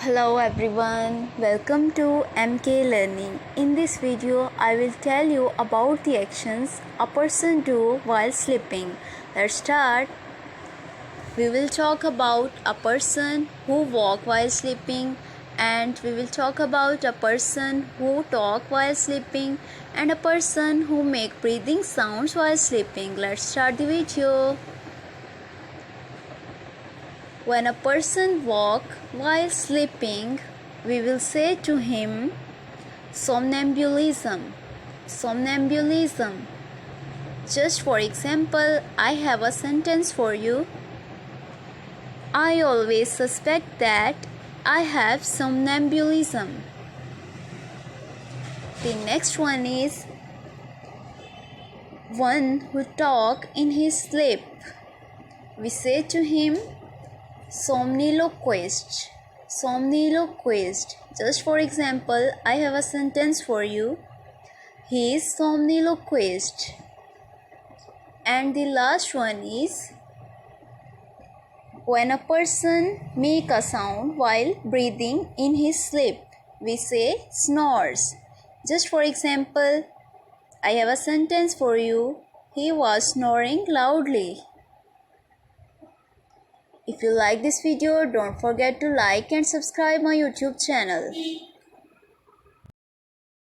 Hello everyone, welcome to MK Learning. In this video, I will tell you about the actions a person do while sleeping. Let's start. We will talk about a person who walk while sleeping, and we will talk about a person who talk while sleeping and a person who make breathing sounds while sleeping. Let's start the video. When a person walk while sleeping, we will say to him somnambulism. Somnambulism. Just for example, I have a sentence for you. I always suspect that I have somnambulism. The next one is one who talk in his sleep. We say to him somniloquist. Somniloquist. Just for example, I have a sentence for you. He is somniloquist. And the last one is when a person make a sound while breathing in his sleep, we say snores. Just for example, I have a sentence for you. He was snoring loudly. If you like this video, don't forget to like and subscribe my YouTube channel.